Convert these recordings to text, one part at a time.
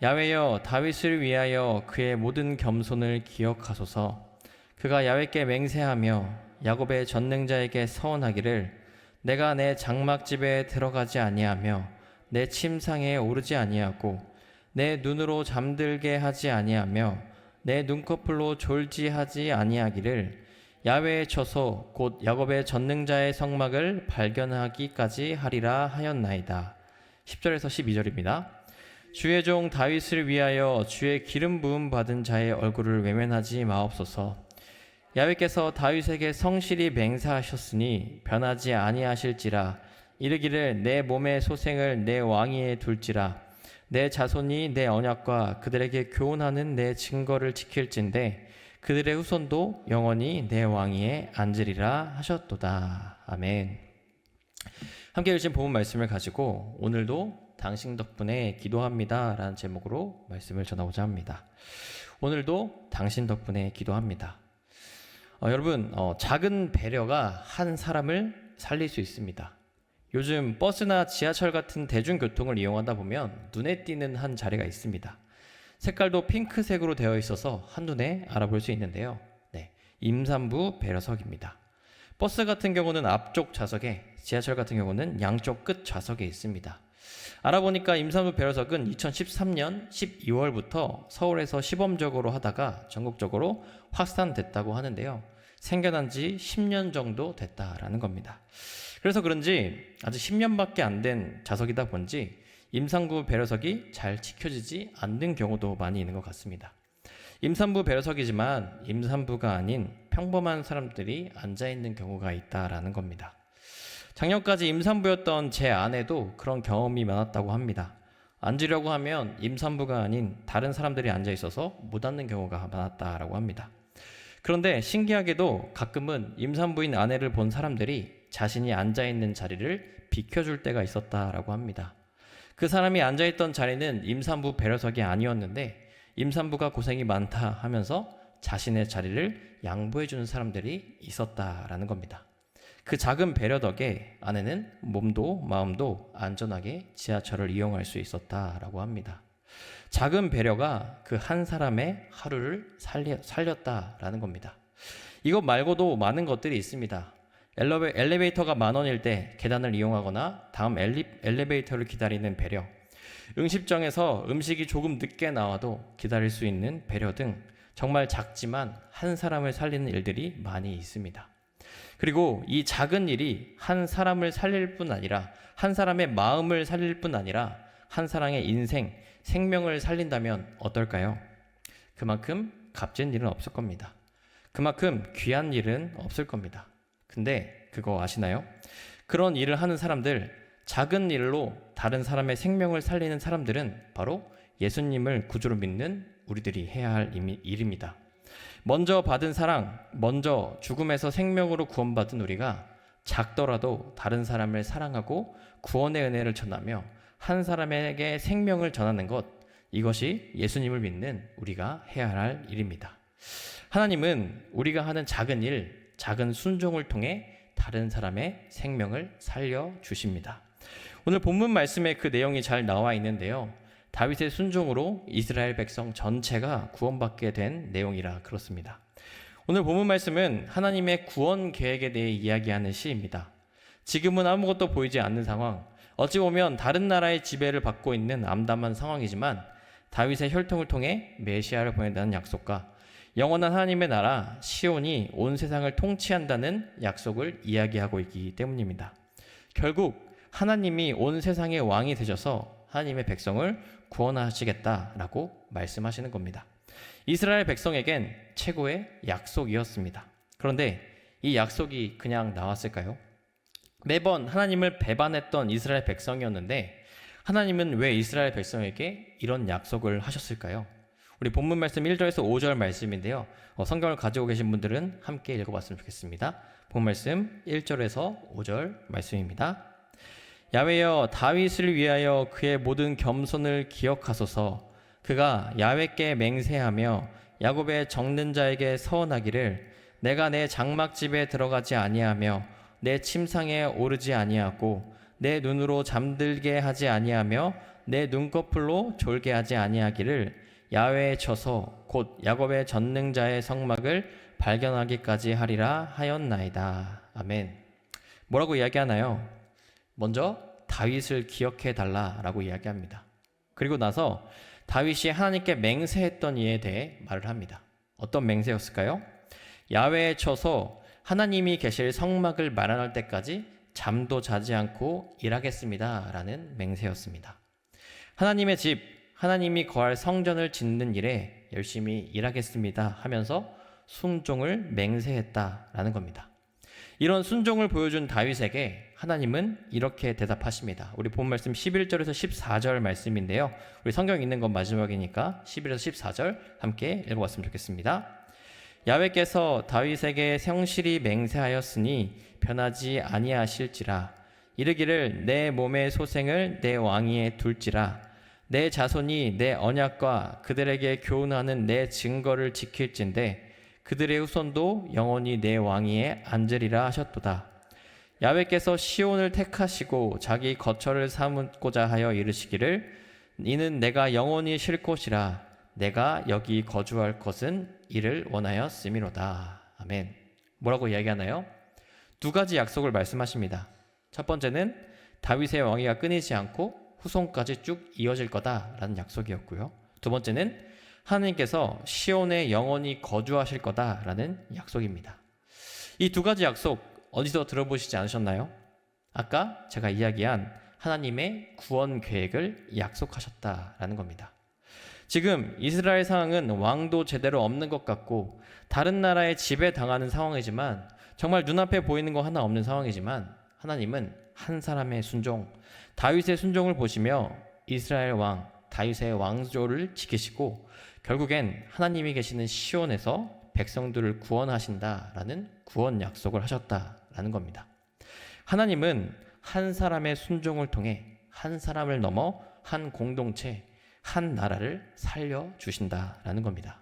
야훼여 다윗을 위하여 그의 모든 겸손을 기억하소서. 그가 야훼께 맹세하며 야곱의 전능자에게 서원하기를 내가 내 장막집에 들어가지 아니하며 내 침상에 오르지 아니하고 내 눈으로 잠들게 하지 아니하며 내 눈꺼풀로 졸지하지 아니하기를 야훼의 처소 곧 야곱의 전능자의 성막을 발견하기까지 하리라 하였나이다. 10절에서 12절입니다. 주의 종 다윗을 위하여 주의 기름 부음 받은 자의 얼굴을 외면하지 마옵소서. 야훼께서 다윗에게 성실히 맹세하셨으니 변하지 아니하실지라. 이르기를 내 몸의 소생을 내 왕위에 둘지라. 내 자손이 내 언약과 그들에게 교훈하는 내 증거를 지킬진대 그들의 후손도 영원히 내 왕위에 앉으리라 하셨도다. 아멘. 함께 읽으신 본문 말씀을 가지고 오늘도 당신 덕분에 기도합니다 라는 제목으로 말씀을 전하고자 합니다. 오늘도 당신 덕분에 기도합니다. 여러분, 작은 배려가 한 사람을 살릴 수 있습니다. 요즘 버스나 지하철 같은 대중교통을 이용하다 보면 눈에 띄는 한 자리가 있습니다. 색깔도 핑크색으로 되어 있어서 한눈에 알아볼 수 있는데요. 네, 임산부 배려석입니다. 버스 같은 경우는 앞쪽 좌석에, 지하철 같은 경우는 양쪽 끝 좌석에 있습니다. 알아보니까 임산부 배려석은 2013년 12월부터 서울에서 시범적으로 하다가 전국적으로 확산됐다고 하는데요. 생겨난 지 10년 정도 됐다라는 겁니다. 그래서 그런지 아직 10년밖에 안 된 좌석이다 본지 임산부 배려석이 잘 지켜지지 않는 경우도 많이 있는 것 같습니다. 임산부 배려석이지만 임산부가 아닌 평범한 사람들이 앉아있는 경우가 있다라는 겁니다. 작년까지 임산부였던 제 아내도 그런 경험이 많았다고 합니다. 앉으려고 하면 임산부가 아닌 다른 사람들이 앉아있어서 못 앉는 경우가 많았다라고 합니다. 그런데 신기하게도 가끔은 임산부인 아내를 본 사람들이 자신이 앉아있는 자리를 비켜줄 때가 있었다라고 합니다. 그 사람이 앉아있던 자리는 임산부 배려석이 아니었는데 임산부가 고생이 많다 하면서 자신의 자리를 양보해주는 사람들이 있었다라는 겁니다. 그 작은 배려 덕에 아내는 몸도 마음도 안전하게 지하철을 이용할 수 있었다라고 합니다. 작은 배려가 그 한 사람의 하루를 살렸다라는 겁니다. 이것 말고도 많은 것들이 있습니다. 엘리베이터가 10,000원일 때 계단을 이용하거나 다음 엘리베이터를 기다리는 배려, 음식점에서 음식이 조금 늦게 나와도 기다릴 수 있는 배려 등 정말 작지만 한 사람을 살리는 일들이 많이 있습니다. 그리고 이 작은 일이 한 사람을 살릴 뿐 아니라 한 사람의 마음을 살릴 뿐 아니라 한 사람의 인생, 생명을 살린다면 어떨까요? 그만큼 값진 일은 없을 겁니다. 그만큼 귀한 일은 없을 겁니다. 근데 그거 아시나요? 그런 일을 하는 사람들, 작은 일로 다른 사람의 생명을 살리는 사람들은 바로 예수님을 구주로 믿는 우리들이 해야 할 일입니다. 먼저 받은 사랑, 먼저 죽음에서 생명으로 구원받은 우리가 작더라도 다른 사람을 사랑하고 구원의 은혜를 전하며 한 사람에게 생명을 전하는 것, 이것이 예수님을 믿는 우리가 해야 할 일입니다. 하나님은 우리가 하는 작은 일, 작은 순종을 통해 다른 사람의 생명을 살려주십니다. 오늘 본문 말씀에 그 내용이 잘 나와 있는데요. 다윗의 순종으로 이스라엘 백성 전체가 구원받게 된 내용이라 그렇습니다. 오늘 본문 말씀은 하나님의 구원 계획에 대해 이야기하는 시입니다. 지금은 아무것도 보이지 않는 상황, 어찌 보면 다른 나라의 지배를 받고 있는 암담한 상황이지만 다윗의 혈통을 통해 메시아를 보낸다는 약속과 영원한 하나님의 나라 시온이 온 세상을 통치한다는 약속을 이야기하고 있기 때문입니다. 결국 하나님이 온 세상의 왕이 되셔서 하나님의 백성을 구원하시겠다라고 말씀하시는 겁니다. 이스라엘 백성에겐 최고의 약속이었습니다. 그런데 이 약속이 그냥 나왔을까요? 매번 하나님을 배반했던 이스라엘 백성이었는데 하나님은 왜 이스라엘 백성에게 이런 약속을 하셨을까요? 우리 본문 말씀 1절에서 5절 말씀인데요. 성경을 가지고 계신 분들은 함께 읽어봤으면 좋겠습니다. 본문 말씀 1절에서 5절 말씀입니다. 야훼여 다윗을 위하여 그의 모든 겸손을 기억하소서. 그가 야훼께 맹세하며 야곱의 적는 자에게 서원하기를 내가 내 장막집에 들어가지 아니하며 내 침상에 오르지 아니하고 내 눈으로 잠들게 하지 아니하며 내 눈꺼풀로 졸게 하지 아니하기를 야훼의 처소 곧 야곱의 전능자의 성막을 발견하기까지 하리라 하였나이다. 아멘. 뭐라고 이야기하나요? 먼저 다윗을 기억해 달라라고 이야기합니다. 그리고 나서 다윗이 하나님께 맹세했던 이에 대해 말을 합니다. 어떤 맹세였을까요? 야훼의 처소 하나님이 계실 성막을 마련할 때까지 잠도 자지 않고 일하겠습니다 라는 맹세였습니다. 하나님의 집, 하나님이 거할 성전을 짓는 일에 열심히 일하겠습니다 하면서 순종을 맹세했다라는 겁니다. 이런 순종을 보여준 다윗에게 하나님은 이렇게 대답하십니다. 우리 본 말씀 11절에서 14절 말씀인데요. 우리 성경 읽는 건 마지막이니까 11에서 14절 함께 읽어봤으면 좋겠습니다. 야훼께서 다윗에게 성실히 맹세하였으니 변하지 아니하실지라. 이르기를 내 몸의 소생을 내 왕위에 둘지라. 내 자손이 내 언약과 그들에게 교훈하는 내 증거를 지킬진대 그들의 후손도 영원히 내 왕위에 앉으리라 하셨도다. 야훼께서 시온을 택하시고 자기 거처를 삼고자 하여 이르시기를 이는 내가 영원히 쉴 곳이라. 내가 여기 거주할 것은 이를 원하였음이로다. 아멘. 뭐라고 이야기하나요? 두 가지 약속을 말씀하십니다. 첫 번째는 다윗의 왕위가 끊이지 않고 후손까지 쭉 이어질 거다라는 약속이었고요. 두 번째는 하나님께서 시온에 영원히 거주하실 거다라는 약속입니다. 이 두 가지 약속 어디서 들어보시지 않으셨나요? 아까 제가 이야기한 하나님의 구원 계획을 약속하셨다라는 겁니다. 지금 이스라엘 상황은 왕도 제대로 없는 것 같고 다른 나라에 지배당하는 상황이지만 정말 눈앞에 보이는 거 하나 없는 상황이지만 하나님은 한 사람의 순종, 다윗의 순종을 보시며 이스라엘 왕 다윗의 왕조를 지키시고 결국엔 하나님이 계시는 시온에서 백성들을 구원하신다라는 구원 약속을 하셨다라는 겁니다. 하나님은 한 사람의 순종을 통해 한 사람을 넘어 한 공동체, 한 나라를 살려주신다라는 겁니다.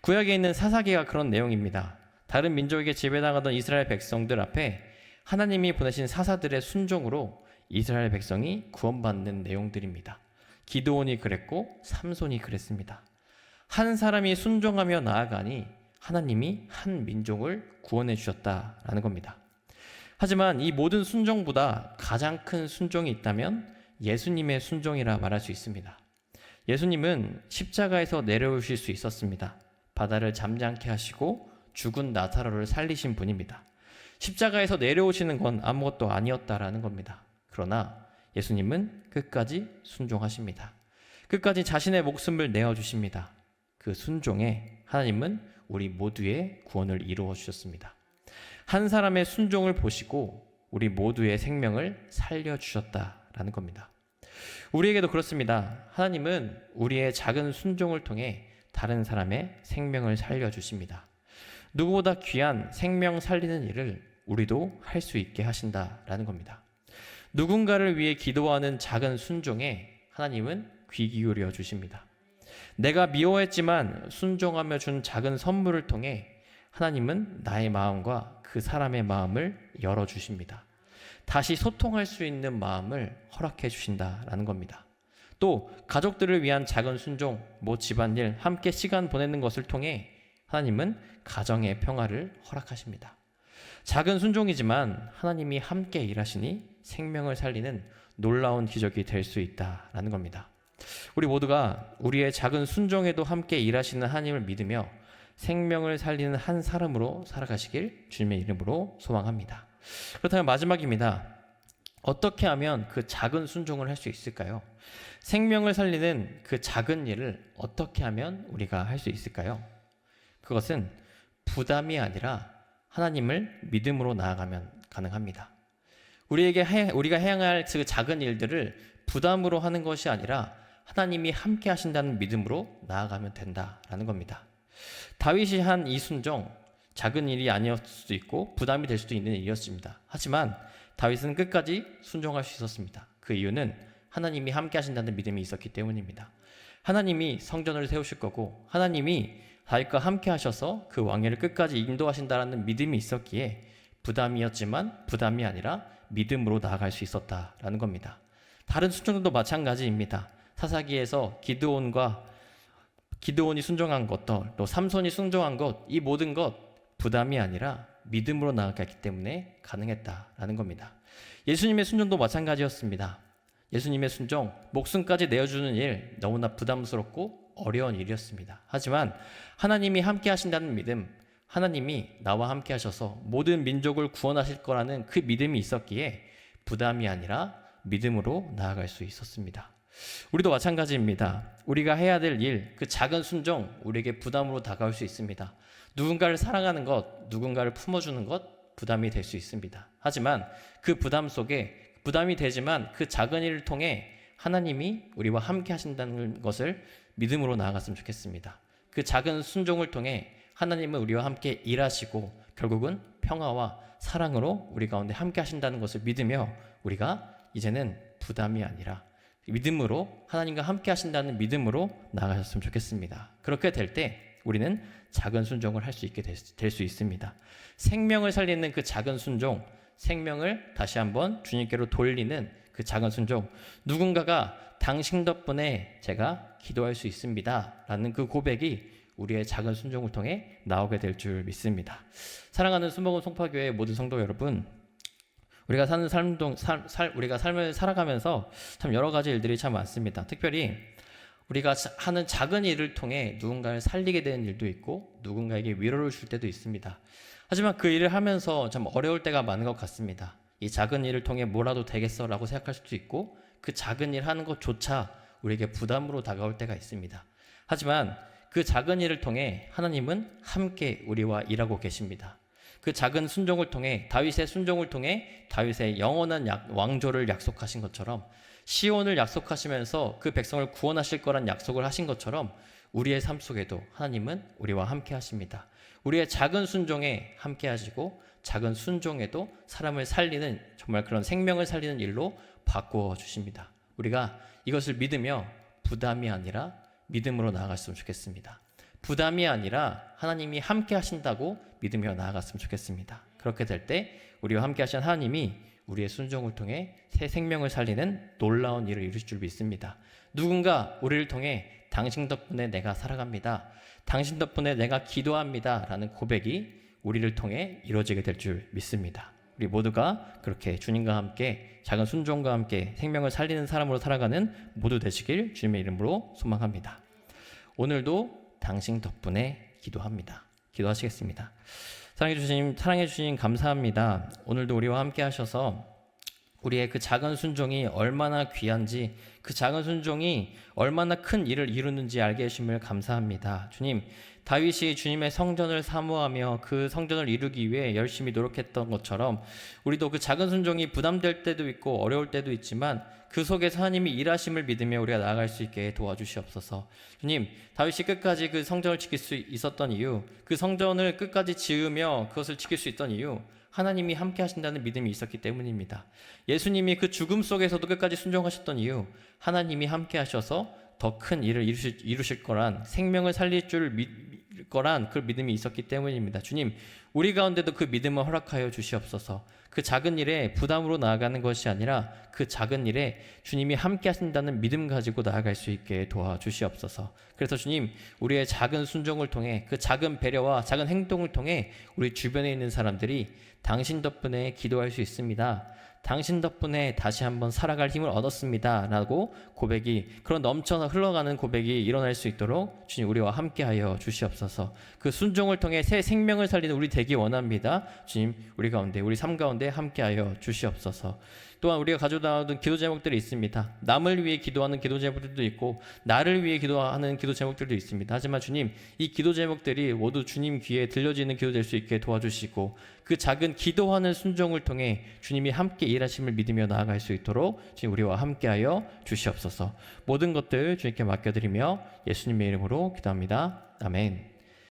구약에 있는 사사기가 그런 내용입니다. 다른 민족에게 지배당하던 이스라엘 백성들 앞에 하나님이 보내신 사사들의 순종으로 이스라엘 백성이 구원받는 내용들입니다. 기드온이 그랬고 삼손이 그랬습니다. 한 사람이 순종하며 나아가니 하나님이 한 민족을 구원해 주셨다라는 겁니다. 하지만 이 모든 순종보다 가장 큰 순종이 있다면 예수님의 순종이라 말할 수 있습니다. 예수님은 십자가에서 내려오실 수 있었습니다. 바다를 잠잠케 하시고 죽은 나사로를 살리신 분입니다. 십자가에서 내려오시는 건 아무것도 아니었다라는 겁니다. 그러나 예수님은 끝까지 순종하십니다. 끝까지 자신의 목숨을 내어주십니다. 그 순종에 하나님은 우리 모두의 구원을 이루어 주셨습니다. 한 사람의 순종을 보시고 우리 모두의 생명을 살려주셨다라는 겁니다. 우리에게도 그렇습니다. 하나님은 우리의 작은 순종을 통해 다른 사람의 생명을 살려주십니다. 누구보다 귀한 생명 살리는 일을 우리도 할 수 있게 하신다라는 겁니다. 누군가를 위해 기도하는 작은 순종에 하나님은 귀 기울여 주십니다. 내가 미워했지만 순종하며 준 작은 선물을 통해 하나님은 나의 마음과 그 사람의 마음을 열어주십니다. 다시 소통할 수 있는 마음을 허락해 주신다라는 겁니다. 또 가족들을 위한 작은 순종, 집안일, 함께 시간 보내는 것을 통해 하나님은 가정의 평화를 허락하십니다. 작은 순종이지만 하나님이 함께 일하시니 생명을 살리는 놀라운 기적이 될 수 있다라는 겁니다. 우리 모두가 우리의 작은 순종에도 함께 일하시는 하나님을 믿으며 생명을 살리는 한 사람으로 살아가시길 주님의 이름으로 소망합니다. 그렇다면 마지막입니다. 어떻게 하면 그 작은 순종을 할 수 있을까요? 생명을 살리는 그 작은 일을 어떻게 하면 우리가 할 수 있을까요? 그것은 부담이 아니라 하나님을 믿음으로 나아가면 가능합니다. 우리가 해야 할 그 작은 일들을 부담으로 하는 것이 아니라 하나님이 함께 하신다는 믿음으로 나아가면 된다라는 겁니다. 다윗이 한 이 순종, 작은 일이 아니었을 수도 있고 부담이 될 수도 있는 일이었습니다. 하지만 다윗은 끝까지 순종할 수 있었습니다. 그 이유는 하나님이 함께 하신다는 믿음이 있었기 때문입니다. 하나님이 성전을 세우실 거고 하나님이 다윗과 함께 하셔서 그 왕위를 끝까지 인도하신다는 믿음이 있었기에 부담이었지만 부담이 아니라 믿음으로 나아갈 수 있었다라는 겁니다. 다른 순종도 마찬가지입니다. 사사기에서 기드온이 순종한 것도, 또 삼손이 순종한 것, 이 모든 것 부담이 아니라 믿음으로 나아갔기 때문에 가능했다라는 겁니다. 예수님의 순종도 마찬가지였습니다. 예수님의 순종, 목숨까지 내어주는 일, 너무나 부담스럽고 어려운 일이었습니다. 하지만 하나님이 함께 하신다는 믿음, 하나님이 나와 함께 하셔서 모든 민족을 구원하실 거라는 그 믿음이 있었기에 부담이 아니라 믿음으로 나아갈 수 있었습니다. 우리도 마찬가지입니다. 우리가 해야 될 일, 그 작은 순종, 우리에게 부담으로 다가올 수 있습니다. 누군가를 사랑하는 것, 누군가를 품어주는 것, 부담이 될 수 있습니다. 하지만 그 부담 속에, 부담이 되지만 그 작은 일을 통해 하나님이 우리와 함께 하신다는 것을 믿음으로 나아갔으면 좋겠습니다. 그 작은 순종을 통해 하나님은 우리와 함께 일하시고 결국은 평화와 사랑으로 우리 가운데 함께 하신다는 것을 믿으며 우리가 이제는 부담이 아니라 믿음으로, 하나님과 함께 하신다는 믿음으로 나아가셨으면 좋겠습니다. 그렇게 될 때 우리는 작은 순종을 할 수 있게 될 수 있습니다. 생명을 살리는 그 작은 순종, 생명을 다시 한번 주님께로 돌리는 그 작은 순종, 누군가가 당신 덕분에 제가 기도할 수 있습니다 라는 그 고백이 우리의 작은 순종을 통해 나오게 될 줄 믿습니다. 사랑하는 순복음 송파교회 모든 성도 여러분, 우리가 사는 우리가 삶을 살아가면서 참 여러 가지 일들이 참 많습니다. 특별히 우리가 하는 작은 일을 통해 누군가를 살리게 되는 일도 있고 누군가에게 위로를 줄 때도 있습니다. 하지만 그 일을 하면서 참 어려울 때가 많은 것 같습니다. 이 작은 일을 통해 뭐라도 되겠어라고 생각할 수도 있고 그 작은 일 하는 것조차 우리에게 부담으로 다가올 때가 있습니다. 하지만 그 작은 일을 통해 하나님은 함께 우리와 일하고 계십니다. 그 작은 순종을 통해, 다윗의 순종을 통해 다윗의 영원한 왕조를 약속하신 것처럼, 시온을 약속하시면서 그 백성을 구원하실 거란 약속을 하신 것처럼 우리의 삶 속에도 하나님은 우리와 함께 하십니다. 우리의 작은 순종에 함께 하시고 작은 순종에도 사람을 살리는, 정말 그런 생명을 살리는 일로 바꾸어 주십니다. 우리가 이것을 믿으며 부담이 아니라 믿음으로 나아갔으면 좋겠습니다. 부담이 아니라 하나님이 함께 하신다고 믿으며 나아갔으면 좋겠습니다. 그렇게 될 때 우리와 함께 하신 하나님이 우리의 순종을 통해 새 생명을 살리는 놀라운 일을 이루실 줄 믿습니다. 누군가 우리를 통해 당신 덕분에 내가 살아갑니다, 당신 덕분에 내가 기도합니다 라는 고백이 우리를 통해 이루어지게 될 줄 믿습니다. 우리 모두가 그렇게 주님과 함께 작은 순종과 함께 생명을 살리는 사람으로 살아가는 모두 되시길 주님의 이름으로 소망합니다. 오늘도 당신 덕분에 기도합니다. 기도하시겠습니다. 사랑해 주신 감사합니다. 오늘도 우리와 함께 하셔서 우리의 그 작은 순종이 얼마나 귀한지, 그 작은 순종이 얼마나 큰 일을 이루는지 알게 해주심을 감사합니다. 주님, 다윗이 주님의 성전을 사모하며 그 성전을 이루기 위해 열심히 노력했던 것처럼 우리도 그 작은 순종이 부담될 때도 있고 어려울 때도 있지만 그 속에서 하나님이 일하심을 믿으며 우리가 나아갈 수 있게 도와주시옵소서. 주님, 다윗이 끝까지 그 성전을 지킬 수 있었던 이유, 그 성전을 끝까지 지으며 그것을 지킬 수 있던 이유, 하나님이 함께 하신다는 믿음이 있었기 때문입니다. 예수님이 그 죽음 속에서도 끝까지 순종하셨던 이유, 하나님이 함께 하셔서 더 큰 일을 이루실 거란, 생명을 살릴 거란 그 믿음이 있었기 때문입니다. 주님, 우리 가운데도 그 믿음을 허락하여 주시옵소서. 그 작은 일에 부담으로 나아가는 것이 아니라 그 작은 일에 주님이 함께 하신다는 믿음 가지고 나아갈 수 있게 도와주시옵소서. 그래서 주님, 우리의 작은 순종을 통해, 그 작은 배려와 작은 행동을 통해 우리 주변에 있는 사람들이 당신 덕분에 기도할 수 있습니다, 당신 덕분에 다시 한번 살아갈 힘을 얻었습니다 라고 고백이, 그런 넘쳐서 흘러가는 고백이 일어날 수 있도록 주님 우리와 함께하여 주시옵소서. 그 순종을 통해 새 생명을 살리는 우리 되기 원합니다. 주님, 우리 가운데, 우리 삶 가운데 함께하여 주시옵소서. 또한 우리가 가져나오던 기도 제목들이 있습니다. 남을 위해 기도하는 기도 제목들도 있고 나를 위해 기도하는 기도 제목들도 있습니다. 하지만 주님, 이 기도 제목들이 모두 주님 귀에 들려지는 기도 될 수 있게 도와주시고 그 작은 기도하는 순종을 통해 주님이 함께 일하심을 믿으며 나아갈 수 있도록 주님 우리와 함께하여 주시옵소서. 모든 것들 주님께 맡겨드리며 예수님의 이름으로 기도합니다. 아멘.